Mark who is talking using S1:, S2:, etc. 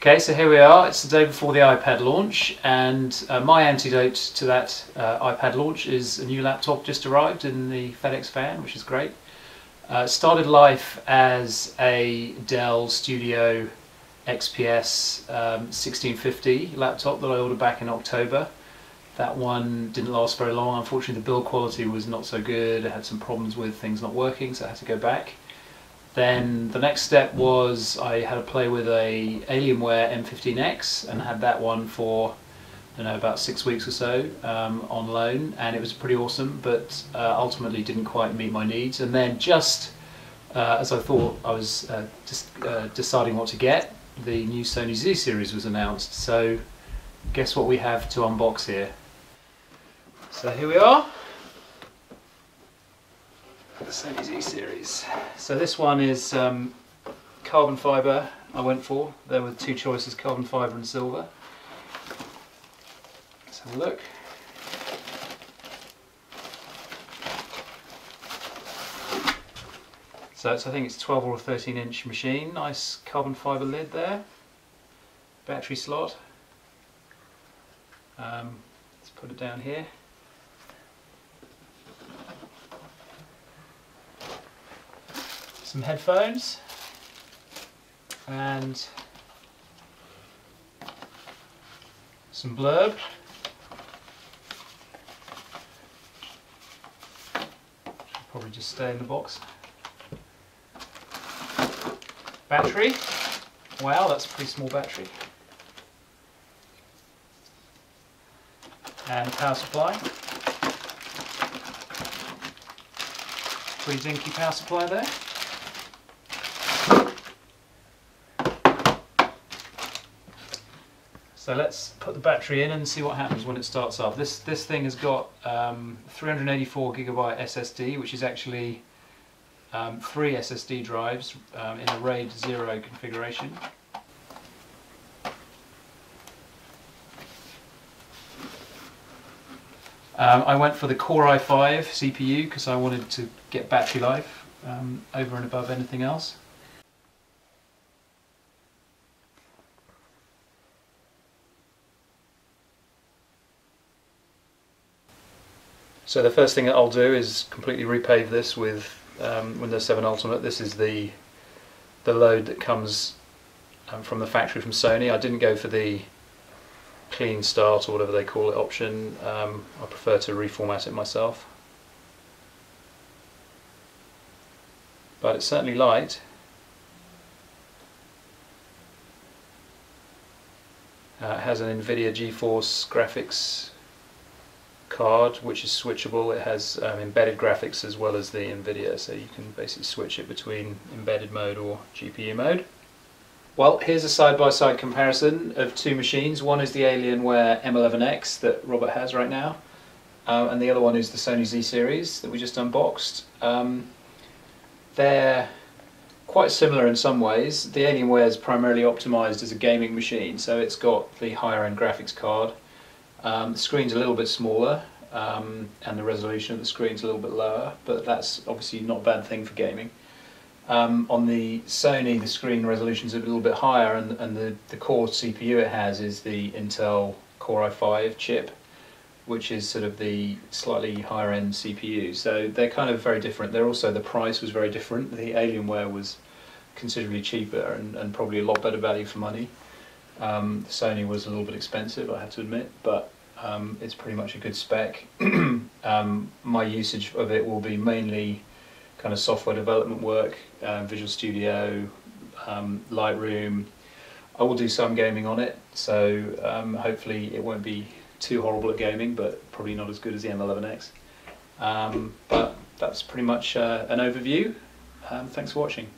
S1: Okay, so here we are. It's the day before the iPad launch, and my antidote to that iPad launch is a new laptop just arrived in the FedEx van, which is great. Started life as a Dell Studio XPS 1650 laptop that I ordered back in October. That one didn't last very long. Unfortunately, the build quality was not so good. It had some problems with things not working, so I had to go back. Then the next step was I had to play with a Alienware M11x and had that one for, I don't know, about 6 weeks or so on loan, and it was pretty awesome, but ultimately didn't quite meet my needs. And then just as I thought I was deciding what to get, the new Sony Z series was announced. So guess what we have to unbox here? So here we are. The Sony Z series. So this one is carbon fibre I went for. There were two choices, carbon fibre and silver. Let's have a look. So I think it's 12 or 13 inch machine. Nice carbon fibre lid there. Battery slot. Let's put it down here. Some headphones and some blurb. Should probably just stay in the box. Battery. Wow, that's a pretty small battery. And power supply. Pretty dinky power supply there. So let's put the battery in and see what happens when it starts up. This thing has got 384GB SSD, which is actually 3 SSD drives in a RAID 0 configuration. I went for the Core i5 CPU because I wanted to get battery life over and above anything else. So the first thing that I'll do is completely repave this with Windows 7 Ultimate. This is the load that comes from the factory from Sony. I didn't go for the clean start or whatever they call it option. I prefer to reformat it myself. But it's certainly light. It has an NVIDIA GeForce graphics card which is switchable. It has embedded graphics as well as the NVIDIA, so you can basically switch it between embedded mode or GPU mode. Well, here's a side-by-side comparison of two machines. One is the Alienware M11x that Robert has right now, and the other one is the Sony Z series that we just unboxed. They're quite similar in some ways. The Alienware is primarily optimized as a gaming machine, so it's got the higher end graphics card. The screen's a little bit smaller and the resolution of the screen's a little bit lower, but that's obviously not a bad thing for gaming. On the Sony, the screen resolution's a little bit higher, and the core CPU it has is the Intel Core i5 chip, which is sort of the slightly higher end CPU. So they're kind of very different. They're also, the price was very different. The Alienware was considerably cheaper and probably a lot better value for money. Sony was a little bit expensive, I have to admit, but it's pretty much a good spec. My usage of it will be mainly kind of software development work, Visual Studio, Lightroom. I will do some gaming on it, so hopefully it won't be too horrible at gaming, but probably not as good as the M11x. But that's pretty much an overview. Thanks for watching.